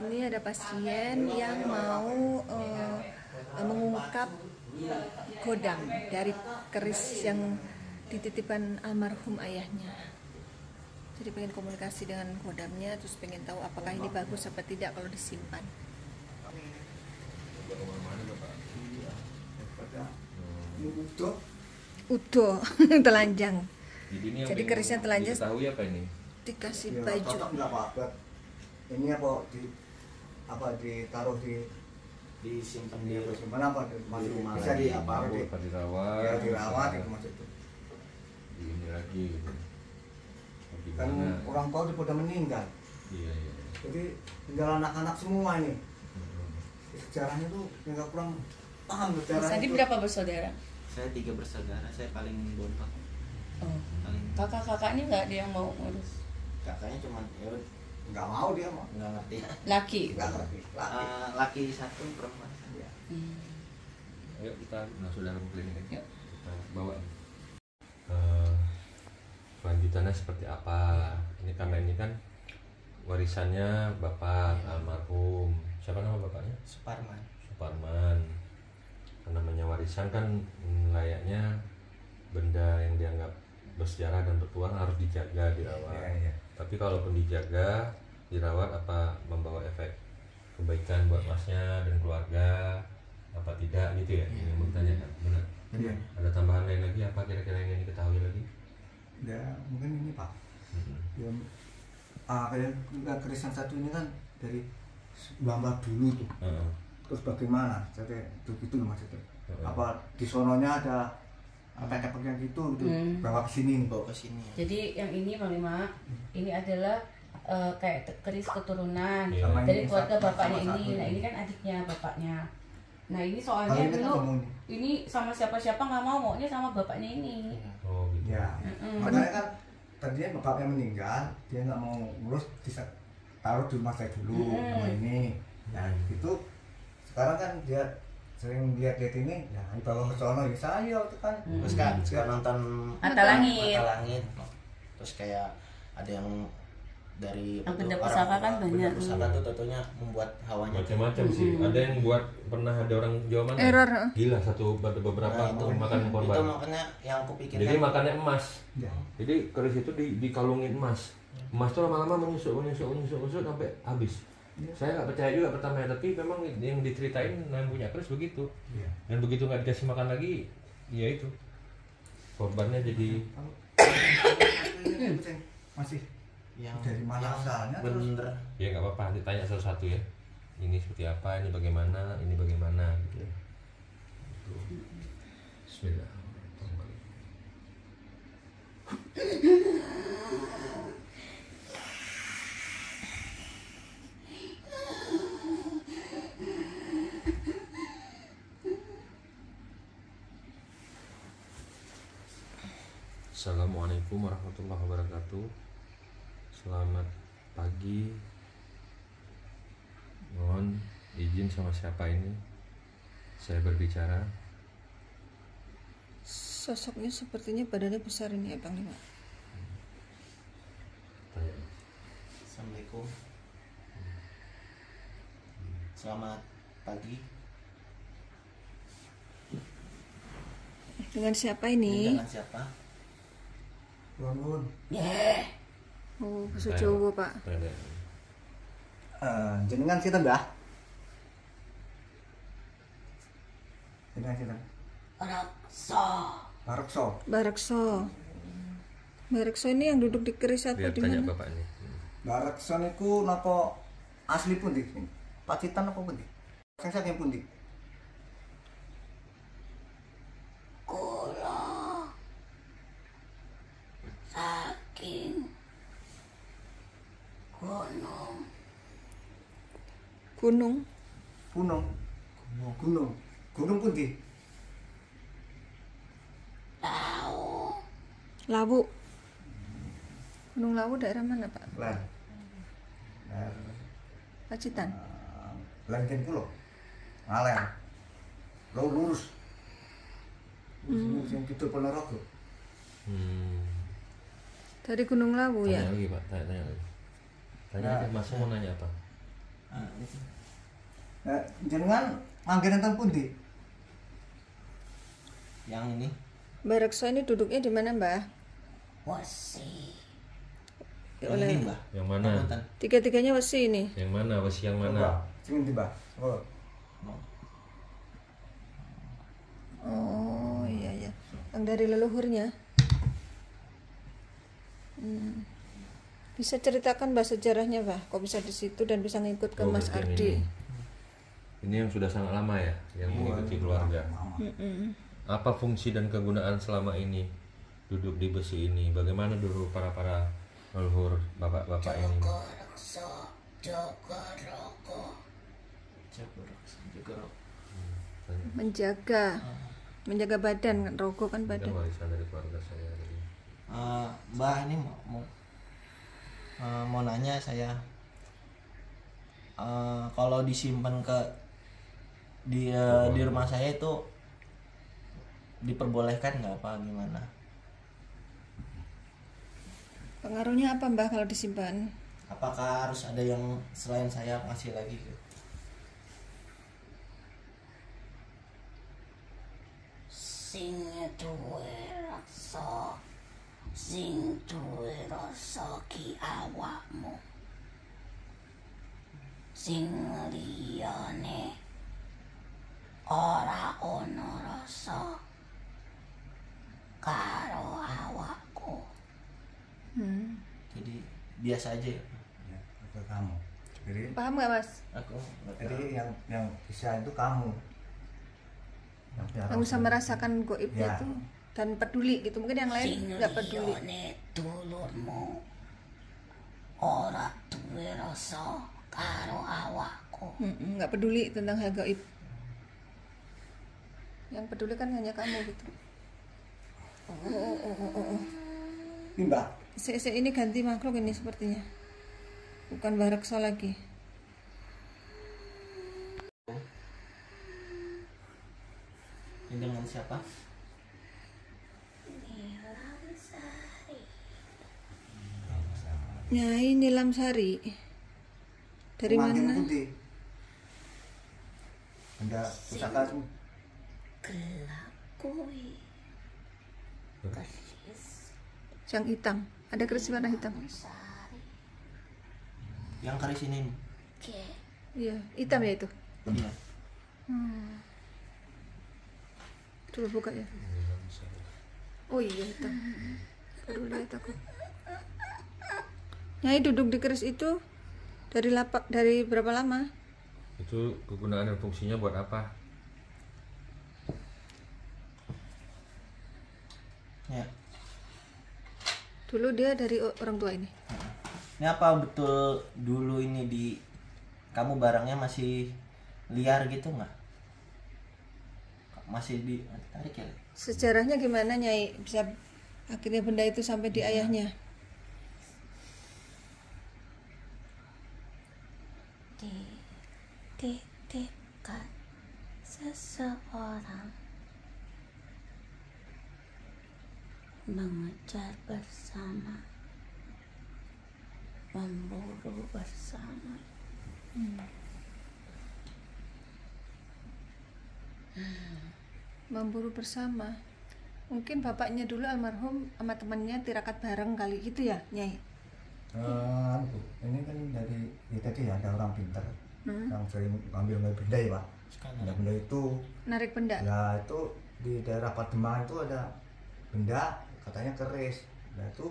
Ini ada pasien yang mau mengungkap kodam dari keris yang dititipkan almarhum ayahnya. Jadi pengen komunikasi dengan kodamnya, terus pengen tahu apakah ini bagus apa tidak kalau disimpan. Udo telanjang. Jadi kerisnya telanjang. Tahu apa ini? Dikasih baju. Ini apa ditaruh disimpan di mana apa bisa di apa dirawat ya dirawat itu maksudnya di ini lagi gitu. Kan orang tua udah meninggal. Iya. Jadi tinggal anak-anak semua ini. Sejarahnya tuh nggak kurang paham sejarah. Sandi berapa bersaudara? Saya 3 bersaudara, saya paling bontot. Kakak-kakaknya nggak ada yang mau ngurus? Kakaknya cuma ya Nggak mau dia mah. nggak ngerti. Laki? Nggak ngerti. Laki 1, perempuan 1. Ayo kita masuk dalam klinik aja. Kita bawa. Kelanjutannya seperti apa? Ini karena ini kan warisannya bapak almarhum. Siapa nama bapaknya? Suparman. Karena namanya warisan kan layaknya benda yang dianggap bersejarah dan bertuah harus dijaga, dirawat. Iya. Tapi kalaupun dijaga, dirawat apa membawa efek kebaikan buat masnya dan keluarga apa tidak gitu ya? Ini mau ditanyakan, benar? Iya. Ada tambahan lain lagi apa kira-kira yang ingin diketahui lagi? Ya mungkin ini Pak. Ya, kayak keris yang satu ini kan dari Bamba dulu tuh. Terus bagaimana? Jadi itu maksudnya. Apa di sononya ada apa yang gitu bawa ke sini. Jadi yang ini Bang Lima, ini adalah kayak keris keturunan Iya. dari keluarga bapaknya ini. Nah ini kan adiknya bapaknya. Nah ini soalnya dulu ini sama siapa-siapa nggak maunya sama bapaknya ini. Oh gitu. Ya. Makanya kan tadinya bapaknya meninggal, dia nggak mau ngurus, bisa taruh di rumah saya dulu sama ini. Nah itu sekarang kan dia sering lihat ini, ya dibawa ke sono ya saya itu kan. Terus kan suka nonton Mata Langit. Terus kayak ada yang dari Yang benda pusaka kan banyak. Benda pusaka tuh tentunya membuat hawanya Macam-macam sih. Ada yang buat pernah ada orang Jawa mana? Error. Gila beberapa itu makan korban. Itu makanya yang aku pikirkan. Jadi makannya emas. Ya. Jadi keris itu dikalungin emas. Emas tuh lama-lama menyusut sampai habis. Ya. Saya nggak percaya juga pertama, tapi memang yang diceritain yang punya keris begitu. Ya. Dan begitu nggak dikasih makan lagi, ya itu korbannya jadi Masih yang dari mana asalnya bener. ya nggak apa-apa, ditanya satu-satu ya. Ini seperti apa, ini bagaimana, gitu. Bismillahirrahmanirrahim. Assalamualaikum warahmatullahi wabarakatuh. Selamat pagi. Mohon izin sama siapa ini saya berbicara. Sosoknya sepertinya badannya besar ini ya Bang Lima. Tanya. Assalamualaikum. Selamat pagi. Dengan siapa ini? Dengan siapa? bangun. Oh, bahasa Jawa Pak. Tanya. Jenengan sinten dah? Jenengan sinten? Barekso. Barekso ini yang duduk di keris apa Biar di tanya mana? bapak ini. Barekso niku napa asli pundi? Pacitan apa pundi? Sing saking pundi? Gunung. Gunung pundi? Lawu. Gunung Lawu daerah mana Pak? Ler. Pacitan. Lengken ku lho. Ngaler. Lo lurus. Sing kidul Ponorogo. Dari Gunung Lawu ya. Tanya lagi Pak, tanya lagi. Tanya Nah. aja, Mas mau nanya apa? Itu. Jenengan manggen enten pundi? Yang ini Mbah Rekso ini duduknya di mana, Mbah? Wasi. yang Oleh ini, Mbah. Yang mana? Rambutan. tiga-tiganya wesi ini. Yang mana? Wesi yang Coba, mana? sing ndi, Mbah? Oh. Oh iya ya, yang dari leluhurnya. Bisa ceritakan Mbah sejarahnya, Mbah? Kok bisa di situ dan bisa ngikut ke Oh, Mas yang Ardi? Ini yang sudah sangat lama ya, yang mengikuti keluarga. Apa fungsi dan kegunaan selama ini duduk di besi ini? Bagaimana dulu para leluhur bapak-bapak ini? Jogorok. Menjaga badan kan, rogo kan Ini kan badan. warisan dari keluarga saya. Mbah ini mau nanya saya, kalau disimpan di rumah saya itu diperbolehkan nggak apa gimana? Pengaruhnya apa, Mbah, kalau disimpan? Apakah harus ada yang selain saya ngasih lagi? Sing duwe rasa, sing duwe rasa ki awakmu. Sing liyane ora ono rasa karo awakku. Jadi biasa aja ya. Ya, ke kamu. Jadi Paham nggak, Mas? Aku nggak tahu. Jadi yang bisa itu kamu. Yang bisa merasakan goibnya Ya. itu dan peduli gitu. Mungkin yang lain Sing nggak peduli. liyane dulurmu ora duwe rasa karo awakku. Nggak peduli tentang hal gaib. Yang peduli kan hanya kamu gitu. Ini, Mbak. Ini ganti makhluk ini sepertinya. Bukan Mbah Rekso lagi. Ini dengan siapa? Nyai Nilam Sari. Dari Manggen mana? pundi? Benda pusaka itu. Gelap kuwi. Keris Yang hitam. Ada keris warna hitam. sari Yang keris ini. ke Iya, hitam ya itu. Iya. Coba buka ya. Oh iya hitam. Baru lihat aku. Nyai duduk di keris itu dari berapa lama? Itu kegunaan dan fungsinya buat apa? Ya. Dulu dia dari orang tua ini. Ini apa betul dulu ini kamu barangnya masih liar gitu nggak? Masih ditarik ya? Sejarahnya gimana Nyai bisa akhirnya benda itu sampai di ayahnya? dititipkan seseorang mengejar bersama, memburu bersama. Memburu bersama. Mungkin bapaknya dulu almarhum sama temannya tirakat bareng kali gitu ya, Nyai? Ini kan dari tadi ada orang pintar yang sering ngambil benda ya, Pak. Benda itu Narik benda. ya itu di daerah Pademangan itu ada benda katanya keris. Nah itu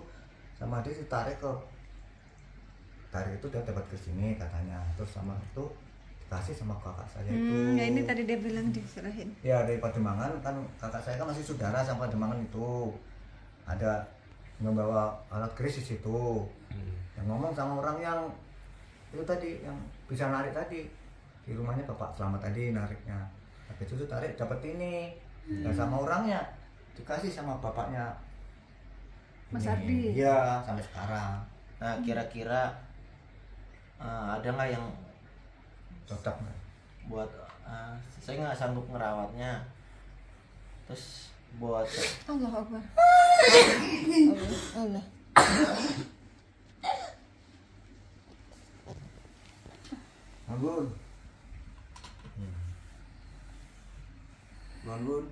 sama dia ditarik itu dia dapat ke sini katanya. Terus sama itu dikasih sama kakak saya itu. Ya ini tadi dia bilang diserahin. Ya dari Pademangan kan kakak saya kan masih saudara sama Pademangan itu. Ada membawa alat keris di situ. Yang ngomong sama orang yang itu tadi yang bisa narik tadi di rumahnya Bapak Selamat tadi nariknya. Habis itu tarik dapat ini. Dan sama orangnya dikasih sama bapaknya Mas ini. Ardi. Iya sampai sekarang Nah kira-kira ada nggak yang cocok. buat saya nggak sanggup ngerawatnya, terus buat Allah Akbar. Allah. Bangun. Bangun.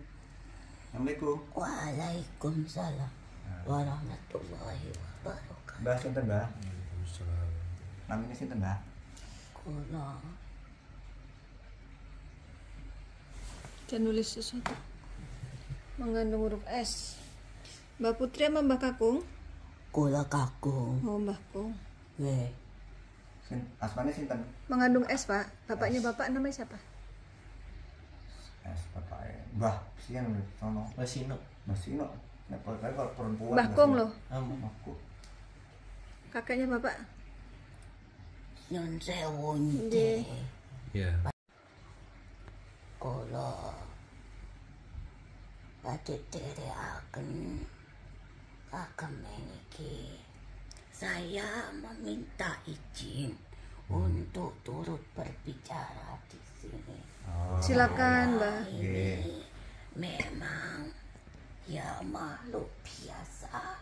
Assalamualaikum. Waalaikumsalam warahmatullahi wabarakatuh. Mbah sinten, Mbah? Namanya sinten, Mbah? Kula Dan nulis sesuatu mengandung huruf S. Mbak Putri sama Mbak Kakung? kula kakung. Oh, Mbak Kung. Nggih. Asmane sinten? Mengandung S, Pak. Bapaknya Bapak namanya siapa? Bapake. Mbah sian lho, sono. Wasino. Mbah Sino. Nek kalau perempuan. Mbah Kung loh. Aku. Kakaknya Bapak. Nyun sewu Nggih. Ya. kula badhe dherekaken kagem niki. Saya meminta izin untuk turut berbicara di sini. Silakan, Mbak. Ini memang ya makhluk biasa.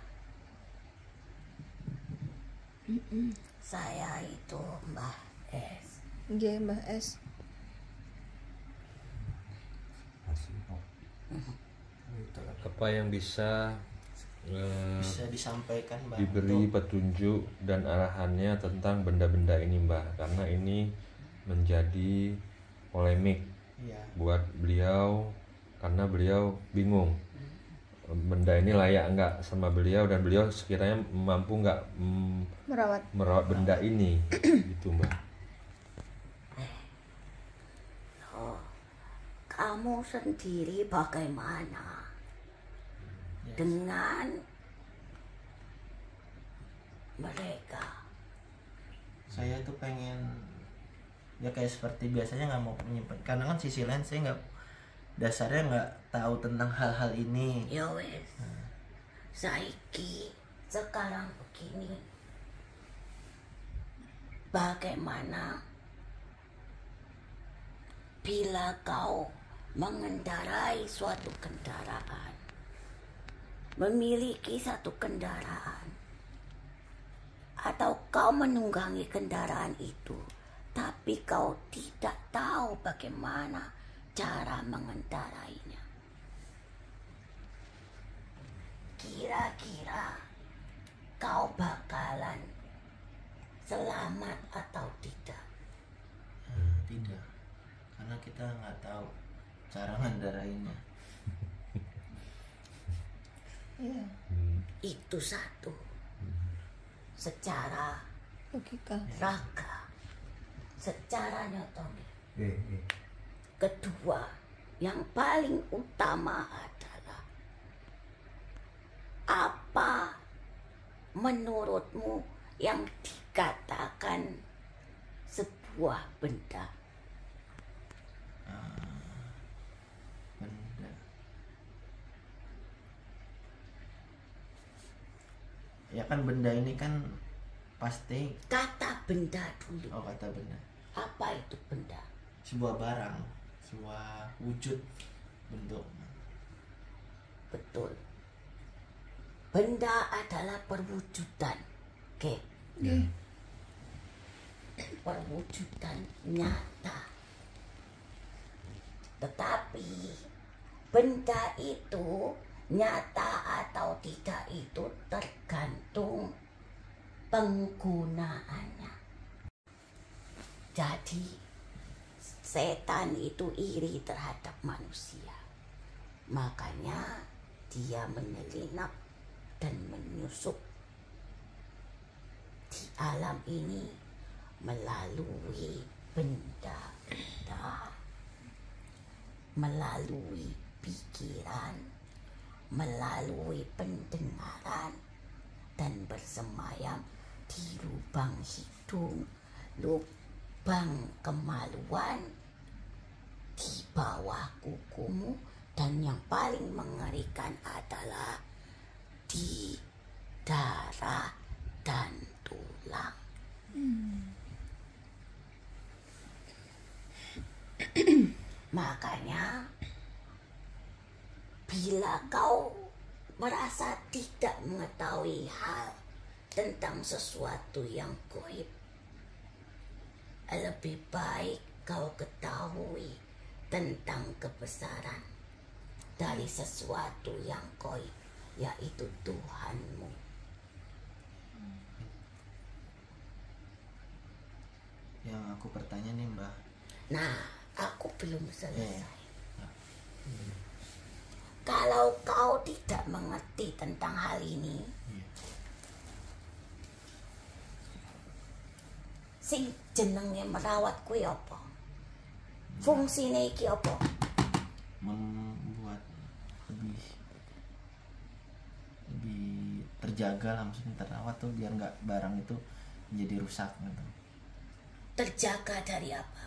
Saya itu Mbah S. Nggih, Mbak S. Apa yang bisa Bisa disampaikan, Mbak. diberi petunjuk dan arahannya tentang benda-benda ini, Mbak, karena ini menjadi polemik Iya. buat beliau karena beliau bingung benda ini layak enggak sama beliau dan beliau sekiranya mampu enggak merawat benda ini gitu, Mbak. Oh, kamu sendiri bagaimana dengan mereka? Saya tuh pengen ya kayak seperti biasanya nggak mau menyimpan, karena kan sisi lain saya nggak, dasarnya nggak tahu tentang hal-hal ini. Ya wes, saiki sekarang begini, bagaimana bila kau mengendarai suatu kendaraan, memiliki satu kendaraan, atau kau menunggangi kendaraan itu, tapi kau tidak tahu bagaimana cara mengendarainya. Kira-kira kau bakalan selamat atau tidak? Tidak, karena kita nggak tahu cara ngendarainya. Iya, Itu satu. Secara logika. raga, secara nyotong. Iya. Kedua, yang paling utama adalah apa menurutmu yang dikatakan sebuah benda? Benda. Ya kan benda ini kan pasti, Kata benda dulu. oh kata benda, Apa itu benda? sebuah barang, sebuah wujud bentuk. Betul. Benda adalah perwujudan. Oke. Perwujudan nyata. Tetapi benda itu nyata atau tidak itu tergantung penggunaannya. Jadi setan itu iri terhadap manusia. Makanya dia menyelinap dan menyusup di alam ini melalui benda-benda, melalui pikiran, melalui pendengaran, dan bersemayam di lubang hidung, lubang kemaluan, di bawah kukumu, dan yang paling mengerikan adalah di darah dan tulang. Makanya bila kau merasa tidak mengetahui hal tentang sesuatu yang gaib, lebih baik kau ketahui tentang kebesaran dari sesuatu yang gaib, yaitu Tuhanmu. Yang aku bertanya nih Mbak. Nah, aku belum selesai. Kalau kau tidak mengerti tentang hal ini, sing jenenge merawat kuwi apa? Fungsine iki apa? Membuat lebih terjaga lah, maksudnya terawat tuh biar nggak barang itu menjadi rusak gitu. Terjaga dari apa?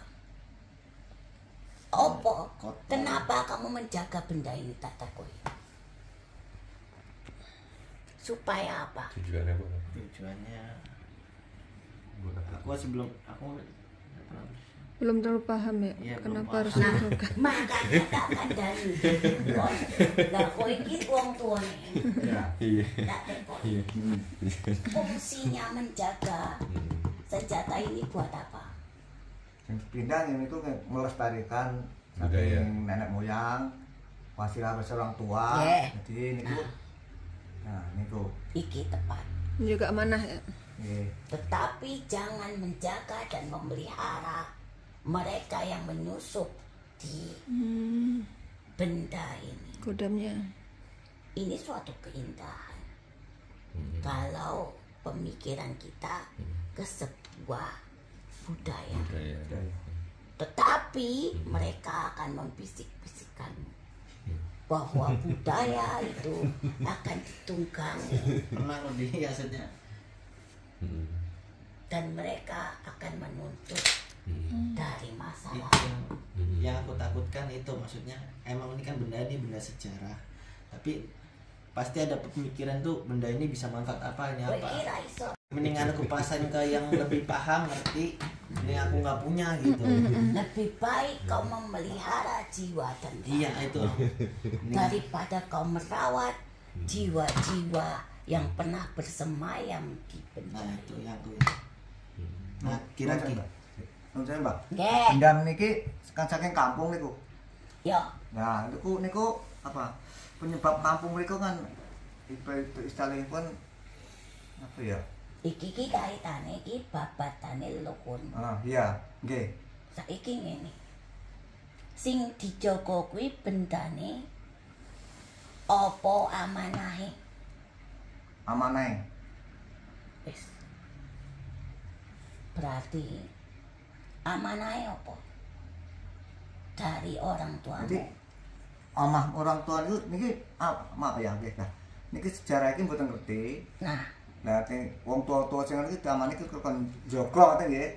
Apa? Kotor. Kenapa kamu menjaga benda ini, Tataku? Supaya apa? Tujuannya apa? Tujuannya Buat apa? aku sebelum Belum terlalu paham ya, Iya, belum kenapa paham. harus Nah, dijaga. makanya tak kandani. Lah kowe iki wong tuane. Ya. Iya. Tak tekon. Fungsinya menjaga senjata ini buat apa? Yang pindah ini tuh melestarikan Budaya. saking nenek moyang, wasilah-wasilah orang tua. Yeah. Jadi niku, nah niku. Iki tepat. Juga amanah ya. Tetapi jangan menjaga dan memelihara mereka yang menyusup di benda ini. Kodamnya. Ini suatu keindahan. Kalau pemikiran kita ke sebuah budaya. Tetapi mereka akan membisik-bisikkanmu bahwa budaya itu akan ditunggangi pernah lebih asetnya. dan mereka akan menuntut dari masalah. Yang aku takutkan itu, maksudnya emang ini kan benda sejarah, tapi pasti ada pemikiran tuh benda ini bisa manfaat apa, ini apa. Kira iso. Mendingan aku pasain ke yang lebih paham, ngerti, ini aku nggak punya gitu. Lebih baik kau memelihara jiwa dan Iya itu. daripada kau merawat jiwa-jiwa yang pernah bersemayam di benda. Nah itu yang aku. Nah Kira-kira. kira-kira Saya Mbak. Nggih. Benda niki kan saking kampung niku. Yo, Nah, niku apa? Penyebab kampung niku kan itu istilahipun apa ya? iki kaitane iki babatane leluhur. Ah, iya, nggih. Saiki ngene. Sing dijaga kuwi bendane apa amanahe? Amanahe. Wis. Berarti amanahe apa? Dari orang tuamu. Nanti amah orang tua itu niki maaf ya nggih. Nah, niki sejarah iki mboten ngerti. Nah, Nah, wong tua-tua sing ngerti damane iki kon jaga ngoten nggih.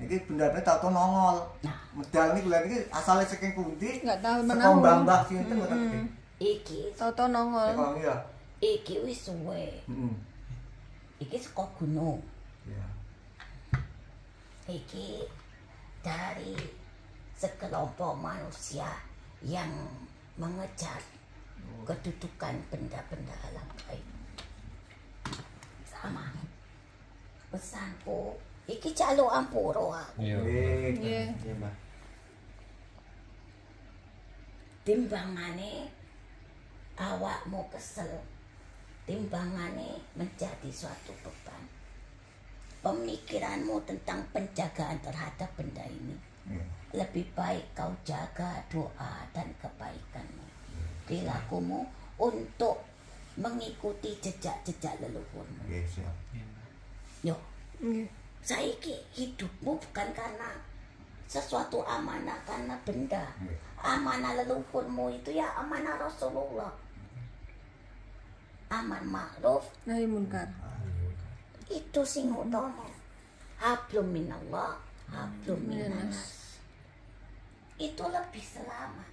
Iki bendane tau nongol. Nah. Medal niku lha niki asale saking pundi? Nggak tahu Saka menahu. mbah-mbah sinten mboten ngerti. iki Tau-tau nongol. Kok iya. iki wis suwe. Heeh. Iki saka gunung. Iya. Iki dari sekelompok manusia yang mengejar kedudukan benda-benda alam gaib. Sama pesanku, iki calo ampuro aku. Iya. Iya. Iya Mbak. Timbangane awakmu kesel, timbangane menjadi suatu beban. Pemikiranmu tentang penjagaan terhadap benda ini Iya. lebih baik kau jaga doa dan kebaikanmu, perilakumu untuk mengikuti jejak-jejak leluhurmu. Nggih, siap. Yo, Nggih. saiki hidupmu bukan karena sesuatu amanah, karena benda. Amanah leluhurmu itu ya amanah Rasulullah. Aman ma'ruf Nahi munkar. itu sing utama. Hablum minallah, hablum minannas. Itu lebih selamat.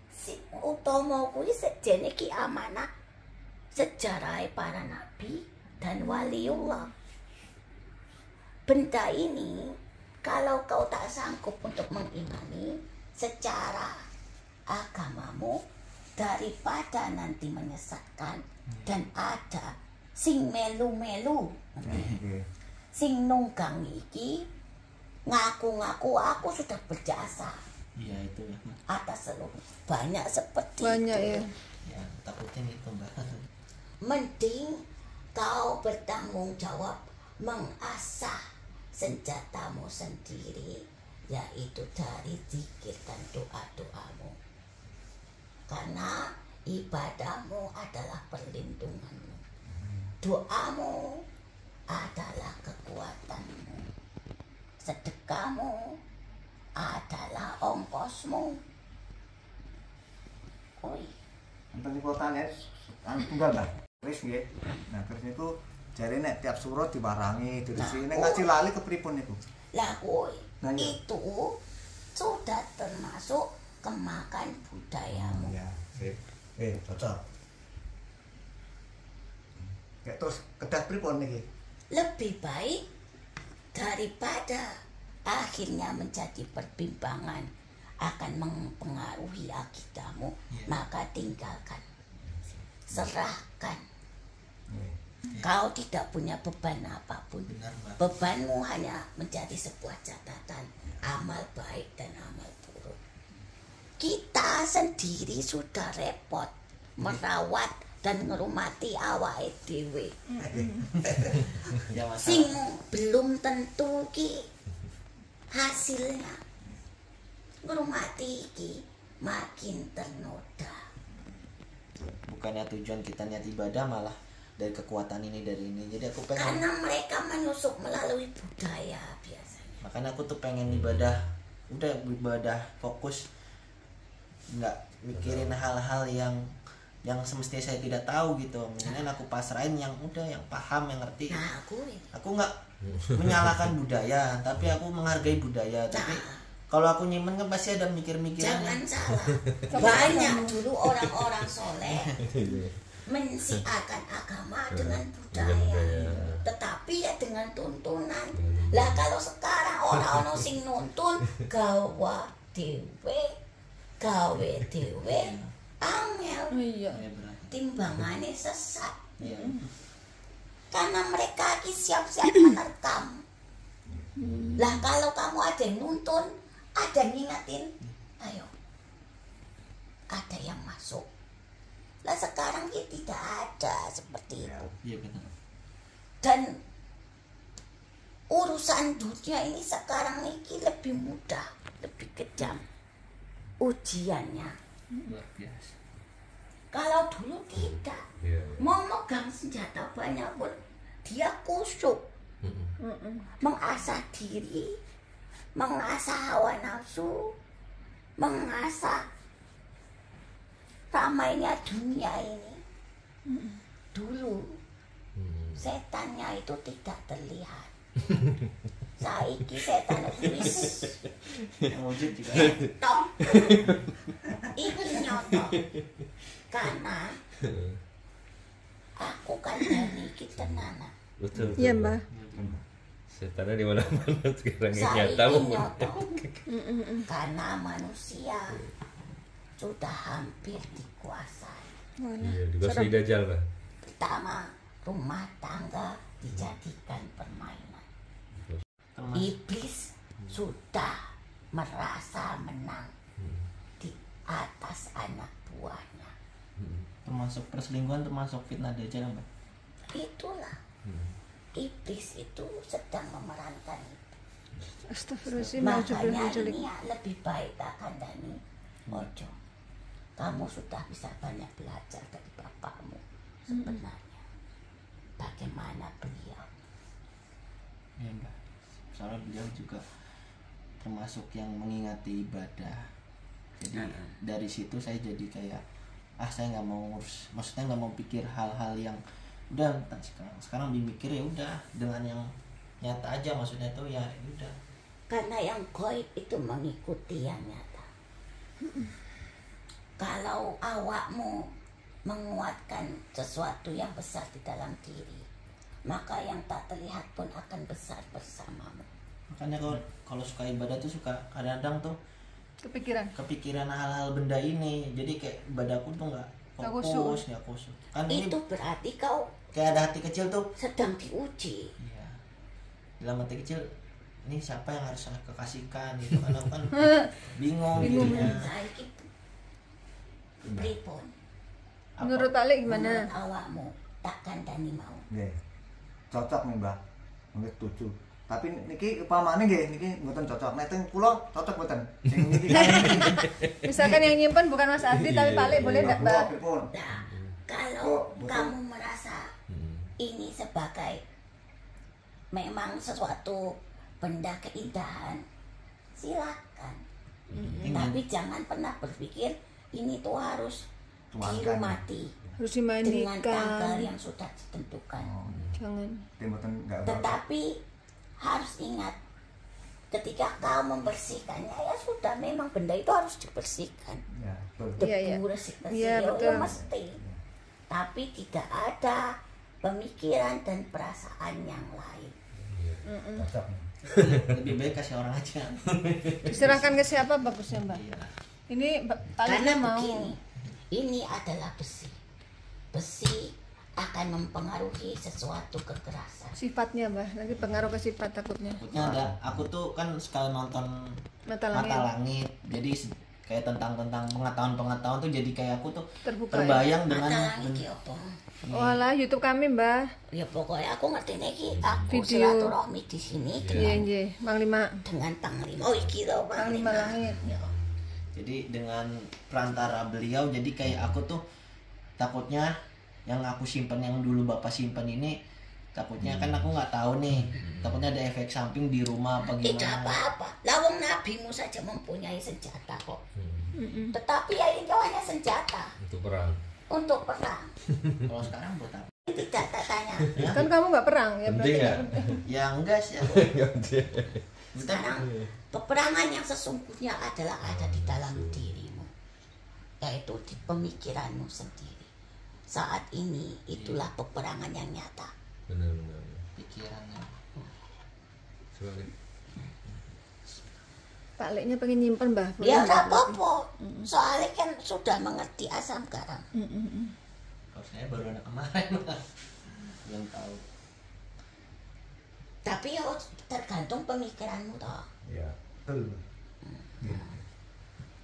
Sing utama kuwi sejene ki amanah sejarah para nabi dan waliullah. Benda ini kalau kau tak sanggup untuk mengimani secara agamamu, daripada nanti menyesatkan dan ada sing melu-melu, Nggih. sing nunggang iki ngaku-ngaku aku sudah berjasa. Iya itu ya Mbak. Atas seluruh banyak seperti Banyak itu. ya. Ya takutin itu Mbak. Mending kau bertanggung jawab mengasah senjatamu sendiri, yaitu dari zikir dan doa-doamu. Karena ibadahmu adalah perlindunganmu, doamu adalah kekuatanmu, sedekahmu adalah ongkosmu. Oi, Enten kotane tunggal Mbah. Keris nggih. Nah, keris niku jare nek tiap surat diwarangi, dirisi nek ngaji lali kepripun niku? lah oi, Nah, iya. itu sudah termasuk kemakan budayamu. Ya, sip. Cocok. Kayak terus kedah pripun niki? Lebih baik daripada akhirnya menjadi perbimbangan akan mempengaruhi akidahmu, maka tinggalkan, serahkan. Kau tidak punya beban apapun. Benar Mbak. Bebanmu hanya menjadi sebuah catatan amal baik dan amal buruk. Kita sendiri sudah repot merawat dan ngerumati awake dhewe. Ya masalah. Sing belum tentu ki hasilnya. Ngerumati iki makin ternoda. Bukannya tujuan kita niat ibadah malah dari kekuatan ini dari ini. Jadi aku pengen, Karena mereka menyusup melalui budaya biasanya. makanya aku tuh pengen ibadah, udah ibadah fokus, nggak mikirin hal-hal yang semestinya saya tidak tahu gitu. Mendingan aku pasrahin yang udah, yang paham, yang ngerti. Nah, Aku nggak menyalahkan budaya, tapi aku menghargai budaya. Tapi kalau aku nyimen kan pasti ada mikir-mikiran. jangan salah. Banyak dulu orang-orang soleh mensiarkan agama dengan budaya, tetapi ya dengan tuntunan. Lah kalau sekarang orang-orang sing nuntun gawe dewe angel, Iya. Ya, berat. timbangannya sesat. Iya. Karena mereka lagi siap-siap menerkam. Lah kalau kamu ada yang nuntun, ada yang ngingetin, ayo, ada yang masuk. Lah sekarang ini tidak ada seperti itu. Iya benar. Dan urusan dunia ini sekarang ini lebih mudah, lebih kejam ujiannya. Luar biasa. Kalau dulu tidak, Iya. mau megang senjata banyak pun dia kusuk, mengasah diri, mengasah hawa nafsu, mengasah ramainya dunia ini. Dulu setannya itu tidak terlihat. Saiki setan wis Yang wujud juga. tok. Iki nyoto. Karena aku kan dari iki tenanan. Betul. Iya, Mbak. Setannya di mana-mana sekarang yang Saiki nyata nyoto. Karena manusia sudah hampir dikuasai. Iya, dikuasai Dajjal, Mbak. Pertama, rumah tangga dijadikan permainan. Termasuk Iblis sudah merasa menang di atas anak buahnya. termasuk perselingkuhan, termasuk fitnah Dajjal Mbak. Itulah iblis itu sedang memerankan itu. Astagfirullahaladzim. Makanya Nauzubillah. ini ya lebih baik tak kandani ojo. Kamu sudah bisa banyak belajar dari bapakmu sebenarnya. Bagaimana beliau? Iya Mbak. Soalnya beliau juga termasuk yang mengingati ibadah. Jadi dari situ saya jadi kayak saya nggak mau ngurus, maksudnya nggak mau pikir hal-hal yang udah sekarang dimikir ya udah dengan yang nyata aja, maksudnya tuh ya udah. Karena yang gaib itu mengikuti yang nyata. Kalau awakmu menguatkan sesuatu yang besar di dalam diri, maka yang tak terlihat pun akan besar bersamamu. Makanya kalau suka ibadah tuh suka kadang-kadang tuh Kepikiran. hal-hal benda ini, jadi kayak ibadahku tuh nggak Nggak fokus, nggak khusyuk. Kan ini Itu berarti kau kayak ada hati kecil tuh. sedang diuji. Iya. dalam hati kecil, ini siapa yang harus aku kasihkan gitu, karena aku kan bingung gitu ya. Saiki pripun? Menurut Pak Lek gimana? Menurut awakmu tak kandhani mau. Nggih. Cocok nih, Mbak. Nggih setuju. Tapi niki upamane nggih niki mboten cocok. Nek teng kula cocok mboten. Sing niki kan Misalkan yang nyimpen bukan Mas Ardi tapi Pak Lek boleh enggak, Mbak? Nah, kalau kamu merasa ini sebagai memang sesuatu benda keindahan, silakan. Tapi jangan pernah berpikir ini tuh harus dihormati Harus dengan dimandikan. tanggal yang sudah ditentukan. Jangan. Tetapi harus ingat, ketika kau membersihkannya ya sudah, memang benda itu harus dibersihkan. Ya, betul. Debu Iya, iya. resik-resik Iya, ya betul. mesti. Tapi tidak ada pemikiran dan perasaan yang lain. Cocok. Lebih baik kasih orang aja. Diserahkan ke siapa bagusnya, Mbak? Ini Pak Lek Karena mau. begini, ini adalah besi. Besi akan mempengaruhi sesuatu kekerasan. Sifatnya, Mbak. Nanti pengaruh ke sifat takutnya. Takutnya ada, aku tuh kan sekali nonton Mata Mata Langit. Langit, jadi kayak tentang pengetahuan tuh jadi kayak aku tuh Terbuka, terbayang Mata dengan langit ki apa? Walah, YouTube kami, Mbak. Ya pokoknya aku ngerti iki, aku Video. silaturahmi di sini Iya, dengan iya. Mang Lima. dengan Panglima. Oh iki loh Panglima Langit. Ya. jadi dengan perantara beliau, jadi kayak aku tuh takutnya yang aku simpen, yang dulu bapak simpen ini, takutnya kan aku nggak tahu nih, takutnya ada efek samping di rumah apa Tidak gimana. apa-apa. Lawang nabimu saja mempunyai senjata kok. Tetapi ya itu hanya senjata Untuk perang. untuk perang. Kalau sekarang buat apa? Tidak tak tanya. Kan kamu nggak perang ya? Penting berarti ya? Ya enggak sih. Sekarang peperangan yang sesungguhnya adalah ada di dalam dirimu, yaitu di pemikiranmu sendiri. Saat ini itulah peperangan yang nyata. Benar-benar. Pikirannya. Sebagai Pak Leknya pengen nyimpen, Mbak. Boleh Ya nggak? nggak apa-apa. Soalnya kan sudah mengerti asam garam. Kalau saya baru anak kemarin lah. Belum tahu. Tapi ya tergantung pemikiranmu toh. Ya, betul.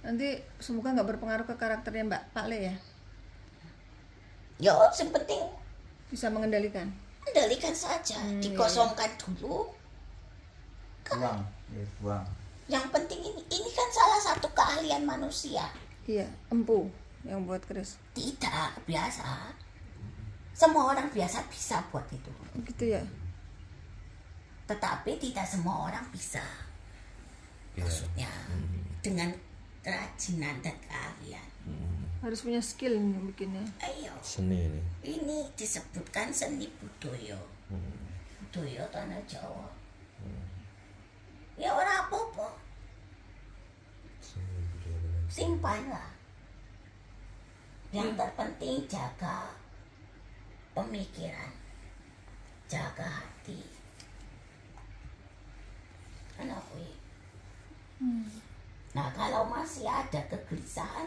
Nanti semoga nggak berpengaruh ke karakternya Mbak Pak Le ya. Ya yang penting Bisa mengendalikan. kendalikan saja, dikosongkan dulu. Buang, ya, buang. Yang penting ini kan salah satu keahlian manusia. Iya, empu yang buat keris. Tidak biasa. Semua orang biasa bisa buat itu. Gitu ya. Tetapi tidak semua orang bisa. Maksudnya dengan kerajinan dan keahlian. Harus punya skill nih bikinnya. Ayo, seni ini. ini disebutkan seni budaya. Budaya tanah Jawa. Ya orang apa-apa. Simpanlah. Yang terpenting jaga pemikiran, jaga hati. Kenapa? Nah kalau masih ada kegelisahan,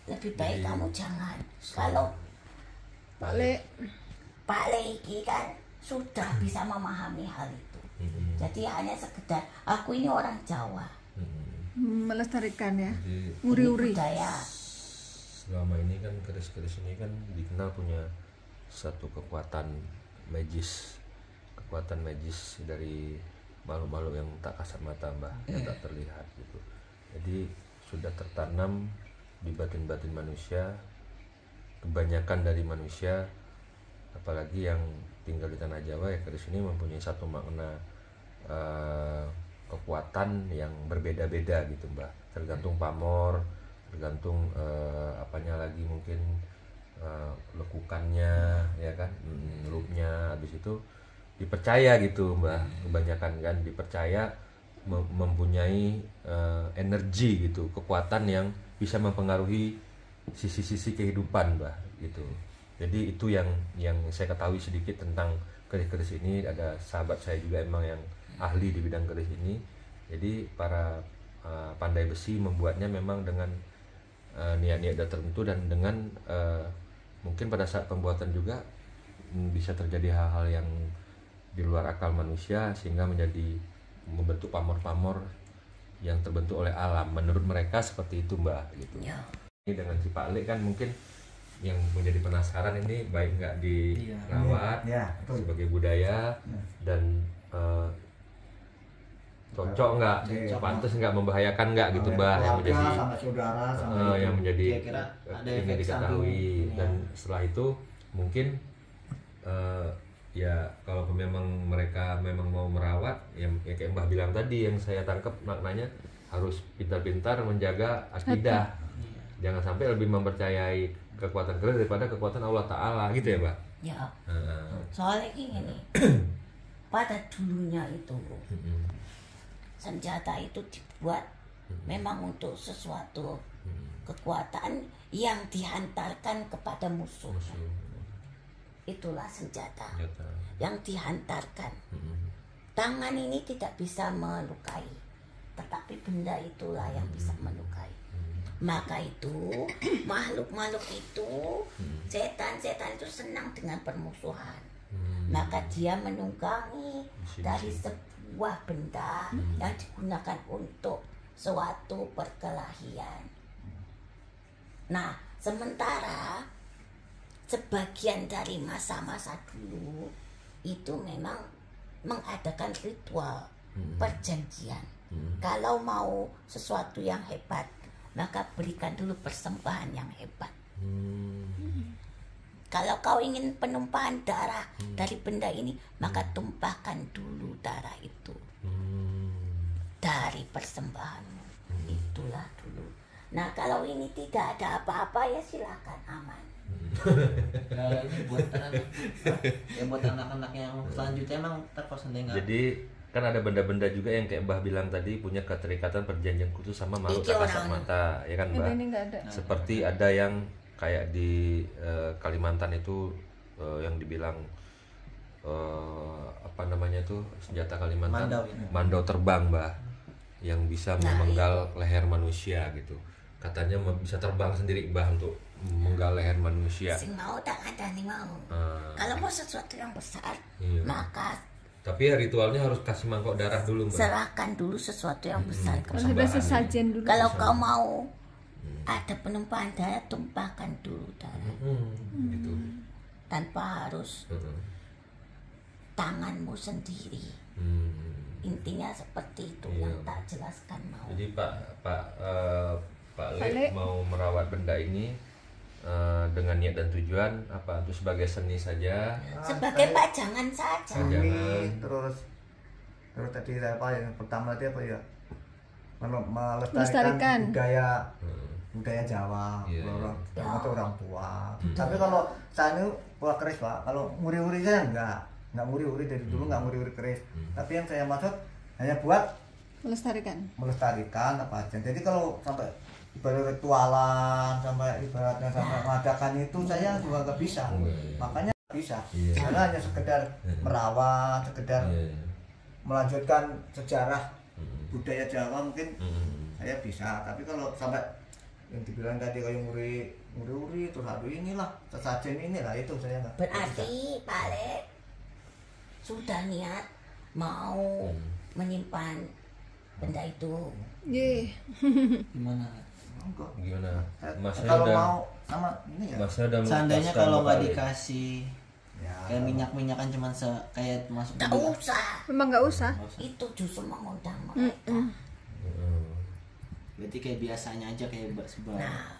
lebih baik kamu jangan. Kalau Pak Le, Pak Leki kan sudah bisa memahami hal itu. Jadi hanya sekedar aku ini orang Jawa. melestarikan ya. Jadi Nguri-uri. Ini budaya. selama ini kan keris-keris ini kan dikenal punya satu kekuatan magis dari makhluk-makhluk yang tak kasat mata, Mbah, yang tak terlihat gitu. Jadi sudah tertanam di batin-batin manusia, kebanyakan dari manusia, apalagi yang tinggal di tanah Jawa, ya keris ini mempunyai satu makna kekuatan yang berbeda-beda gitu, Mbah, tergantung pamor, tergantung apanya lagi, mungkin lekukannya ya kan, rupnya, habis itu dipercaya gitu, Mbah, kebanyakan kan dipercaya mempunyai energi gitu, kekuatan yang bisa mempengaruhi sisi-sisi kehidupan, Mbah, gitu. Jadi itu yang saya ketahui sedikit tentang keris-keris ini. Ada sahabat saya juga emang yang ahli di bidang keris ini. Jadi para pandai besi membuatnya memang dengan niat-niat tertentu, dan dengan mungkin pada saat pembuatan juga bisa terjadi hal-hal yang di luar akal manusia sehingga membentuk pamor-pamor yang terbentuk oleh alam. Menurut mereka seperti itu, Mbak, gitu. Ya. Ini dengan si Pak Le kan mungkin yang menjadi penasaran ini baik nggak dirawat sebagai budaya dan cocok nggak, pantas nggak, membahayakan nggak gitu, Mbak, yang menjadi yang menjadi ingin diketahui. Dan setelah itu mungkin ya kalau memang mereka memang mau merawat, yang kayak Mbah bilang tadi, yang saya tangkap maknanya harus pintar-pintar menjaga akidah. Jangan sampai lebih mempercayai kekuatan keris daripada kekuatan Allah Ta'ala, gitu ya, Mbak? Ya. Soalnya gini nih, pada dulunya itu senjata itu dibuat memang untuk sesuatu kekuatan yang dihantarkan kepada musuh. Itulah senjata yang dihantarkan. Tangan ini tidak bisa melukai, tetapi benda itulah yang bisa melukai. Maka itu makhluk-makhluk itu, setan-setan itu senang dengan permusuhan. Maka dia menunggangi dari sebuah benda yang digunakan untuk suatu perkelahian. Nah, sementara sebagian dari masa-masa dulu itu memang mengadakan ritual perjanjian. Kalau mau sesuatu yang hebat, maka berikan dulu persembahan yang hebat. Kalau kau ingin penumpahan darah dari benda ini, maka tumpahkan dulu darah itu dari persembahanmu. Itulah dulu. Nah, kalau ini tidak ada apa-apa, ya silakan, aman. Kalau ini buat anak-anak yang selanjutnya emang terkosendengan. Jadi kan ada benda-benda juga yang kayak Mbah bilang tadi punya keterikatan perjanjian khusus sama makhluk tak kasat mata, ya kan, Mbah? Seperti ada yang kayak di Kalimantan itu yang dibilang apa namanya tuh, senjata Kalimantan, mandau terbang, Mbah, yang bisa memenggal leher manusia gitu. Katanya bisa terbang sendiri, Mbah, untuk memenggal leher manusia. Sing mau tak ada nih mau. Kalau mau sesuatu yang besar, maka tapi ya ritualnya harus kasih mangkok darah dulu, Mbak. Serahkan dulu sesuatu yang besar Sudah sesajen dulu. Kalau kau mau ada penumpahan darah, tumpahkan dulu darah. Gitu. Tanpa harus tanganmu sendiri. Intinya seperti itu yang tak jelaskan mau. Jadi Pak Le mau merawat benda ini dengan niat dan tujuan apa? Itu sebagai seni saja? Sebagai pajangan saja. Terus tadi apa yang pertama tadi apa ya? Melestarikan budaya Jawa, orang tua. Tapi kalau saya ini buah keris, Pak. Kalau nguri-nguri saya enggak nguri-nguri dari dulu, enggak nguri-nguri keris. Tapi yang saya maksud hanya buat melestarikan apa aja. Jadi kalau sampai ibarat ritualan, sampai ibaratnya sampai mengadakan itu saya juga nggak bisa. Makanya nggak bisa. Karena hanya sekedar merawat, sekedar melanjutkan sejarah budaya Jawa mungkin saya bisa. Tapi kalau sampai yang dibilang tadi kayak nguri-nguri terus aduh inilah sesajen inilah, itu saya nggak. Berarti Pak Le sudah niat mau menyimpan benda itu. Gimana? Masnya kalau udah mau sama ini ya. Seandainya kalau nggak dikasih kayak minyak-minyakan cuman kayak masuk. Nggak usah. Memang nggak usah. Itu justru mengundang mereka. Berarti kayak biasanya aja kayak sebar. Nah,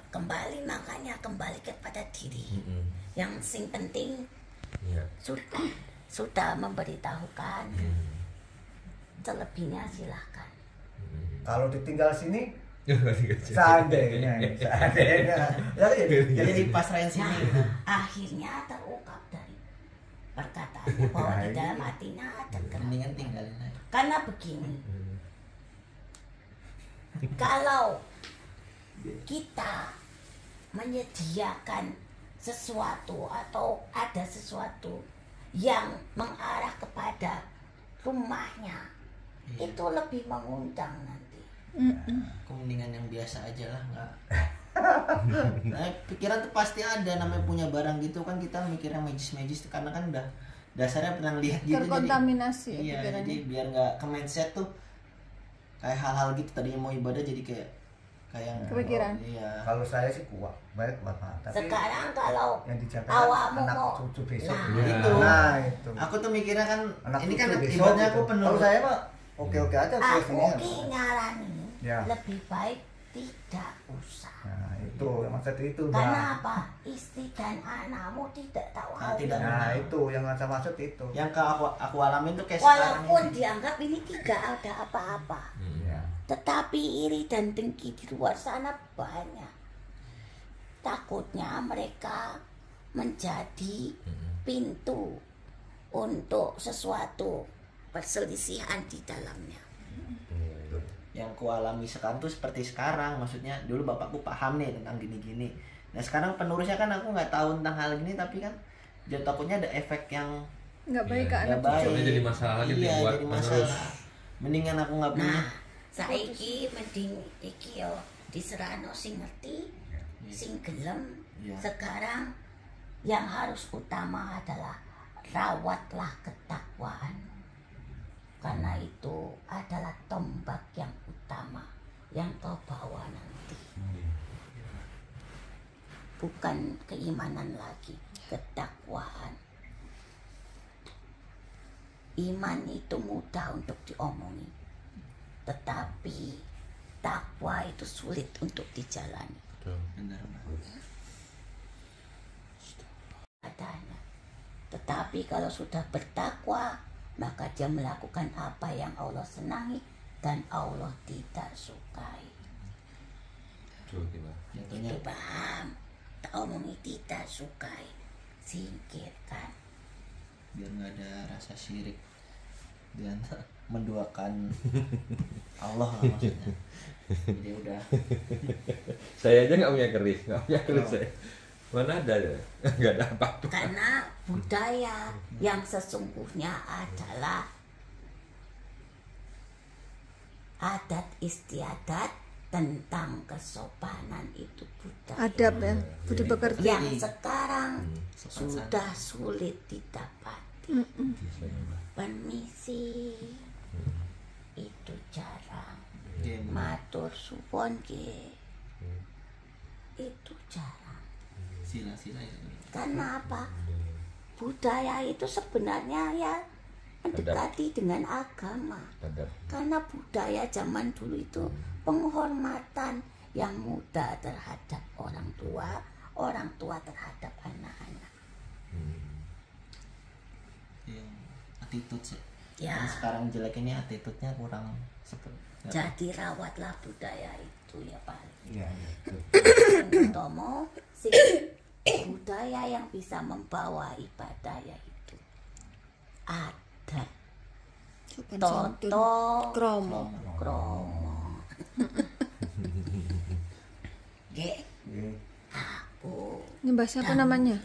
makanya kembali kepada diri. Yang sing penting sudah memberitahukan. Selebihnya silahkan. Kalau ditinggal sini seandainya jadi pasrahin sini. Akhirnya terungkap dari perkataannya bahwa di dalam hatinya ada mendingan tinggalin aja. Karena begini, kalau kita menyediakan sesuatu atau ada sesuatu yang mengarah kepada rumahnya, itu lebih mengundang nanti. Mendingan yang biasa aja lah, nggak. Nah, pikiran tuh pasti ada, namanya punya barang gitu kan, kita mikirnya magis karena kan udah dasarnya pernah lihat gitu, terkontaminasi jadi, iya, pikirannya. jadi biar nggak ke mindset tuh kayak hal-hal gitu, tadinya mau ibadah jadi kayak kepikiran. iya. Kalau saya sih kuat Pak, tapi Sekarang kalau yang dijaga awakmu anak mau cucu besok. Nah, itu. aku tuh mikirnya kan Anak ini cucu kan besok ibaratnya gitu. aku penuh. Kalau saya mah oke-oke aja aku sini. ki nyarani Ya. lebih baik tidak usah. Nah, itu maksud itu. Karena apa? Istri dan anakmu tidak tahu hal tidak itu. Nah, itu yang saya maksud itu. Yang aku alamin tuh kayak sekarang Walaupun ini. dianggap ini tidak ada apa-apa, Ya. tetapi iri dan dengki di luar sana banyak. Takutnya mereka menjadi pintu untuk sesuatu perselisihan di dalamnya. Yang ku alami sekarang tuh seperti sekarang, maksudnya dulu bapakku paham nih tentang gini-gini. Nah sekarang penerusnya kan aku nggak tahu tentang hal gini, tapi kan jadi takutnya ada efek yang Nggak baik ke Iya, anak nggak baik. Soalnya jadi masalah lagi Iya, buat jadi penerus. masalah. Mendingan aku nggak punya. Nah, saiki mending iki yo diserahno sing ngerti, sing gelem. Iya. Sekarang yang harus utama adalah rawatlah ketakwaan. Karena itu adalah tombak yang utama yang kau bawa nanti. Bukan keimanan lagi, ketakwaan. Iman itu mudah untuk diomongi, tetapi takwa itu sulit untuk dijalani. Benar, Mbak. Adanya. Tetapi kalau sudah bertakwa, maka dia melakukan apa yang Allah senangi dan Allah tidak sukai. Jatuhnya Itu paham. Tak omongi tidak sukai, singkirkan. biar nggak ada rasa syirik dan menduakan Allah lah maksudnya. Jadi udah. Saya aja nggak punya keris saya. Mana ada ya? Nggak ada apa-apa. Karena budaya yang sesungguhnya adalah adat istiadat tentang kesopanan itu budaya. Adab ya, budi pekerti. Yang sekarang sudah sulit didapati. Permisi itu jarang. Matur suwun ki itu jarang. Sila-sila itu. Karena apa? Budaya itu sebenarnya ya mendekati dengan agama. Adab. Karena budaya zaman dulu itu penghormatan yang muda terhadap orang tua terhadap anak-anak. Yang attitude sih. Ya. Dan sekarang jeleknya attitude-nya kurang seperti. Jadi rawatlah budaya itu ya Pak. Iya. Tomo si budaya yang bisa membawa ibadah yaitu adat, toto, Kromo. kromo. Ge, aku. Ini Mbah siapa namanya?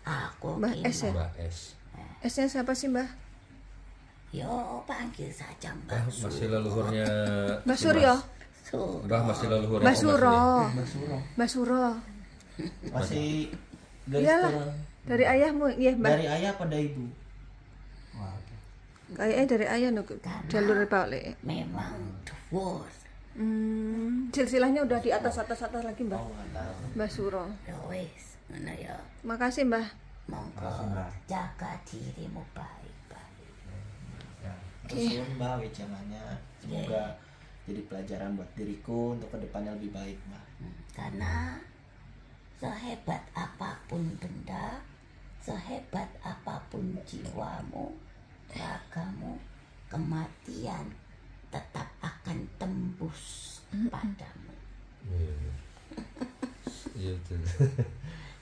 Aku Mbah S ya? Mbak S. S-nya siapa sih Mbah? Yo panggil saja Ah, Mbak masih leluhurnya Mbah Suryo? Su. Mbah masih leluhurnya Mbah Mas Suro? Basuro. Mbah Suro? Masih garis Iyalah. turun. Dari ayahmu? Iya Mbah. Dari ayah pada ibu. Kayaknya dari ayah nuh jalur balik. Memang dhuwur. Silsilahnya udah di atas lagi Mbah. Oh, nggak tahu. Mbah Suro. Ya wis, ngono ya. Makasih Mbah. Monggo jaga dirimu baik-baik. Terus Mbak wejangannya semoga jadi pelajaran buat diriku untuk kedepannya lebih baik, Mbak. Karena sehebat apapun benda, sehebat apapun jiwamu, ragamu, kematian tetap akan tembus padamu. Iya betul.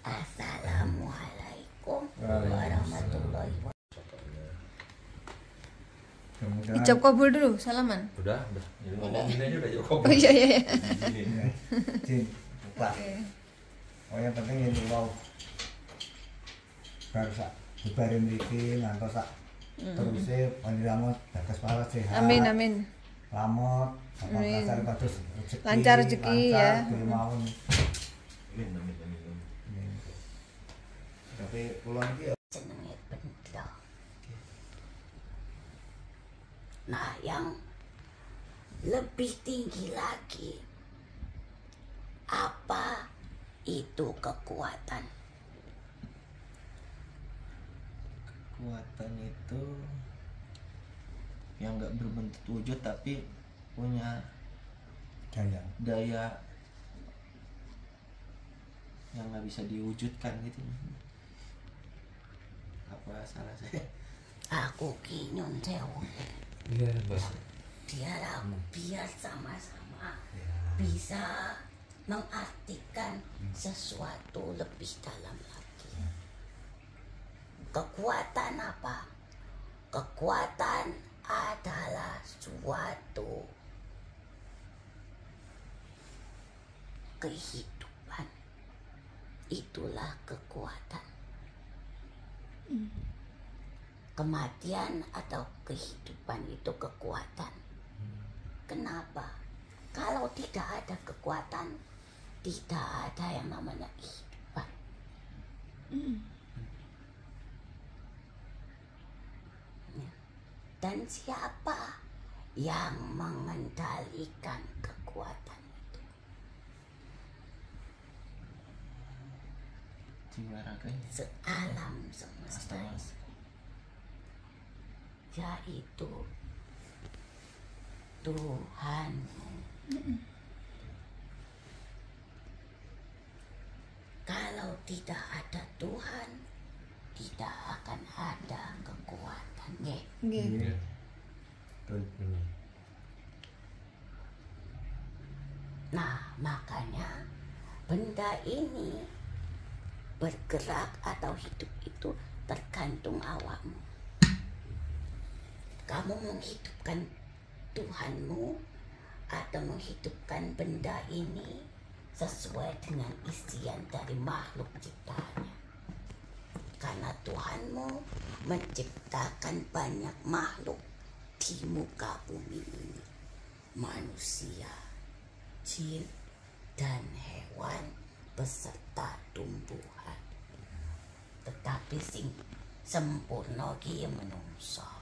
Assalamualaikum warahmatullahi wabarakatuh. Ijab kabul dulu, salaman. Udah. Ini ngomongin aja udah cukup. Oh iya iya. Jin, lupa. Oh yang penting ini mau baru sak dibarin mriki ngantos sak terusé panjenengan dados para sehat. Amin amin. Lamot, Amin. kasar kados rezeki. Lancar rezeki, ya. Mawon. Amin. Tapi kula iki Jenenge Nah, yang lebih tinggi lagi, apa itu kekuatan? Kekuatan itu yang nggak berbentuk wujud tapi punya daya yang nggak bisa diwujudkan gitu. Apa salah saya? Aku kinyon sewu. Iya, Mbak. Biar sama-sama bisa mengartikan sesuatu lebih dalam lagi. Kekuatan apa? Kekuatan adalah suatu kehidupan. Itulah kekuatan. Kematian atau kehidupan itu kekuatan. Kenapa? Kalau tidak ada kekuatan, tidak ada yang namanya kehidupan. Dan siapa yang mengendalikan kekuatan itu? Jiwa raganya. Sealam semesta, yaitu Tuhan. Kalau tidak ada Tuhan, tidak akan ada kekuatan. Nggih. Nah, makanya benda ini bergerak atau hidup itu tergantung awakmu. Kamu menghidupkan Tuhanmu atau menghidupkan benda ini sesuai dengan isian dari makhluk ciptaannya. Karena Tuhanmu menciptakan banyak makhluk di muka bumi ini. Manusia, jin, dan hewan beserta tumbuhan. Tetapi sing sempurna ki menungso.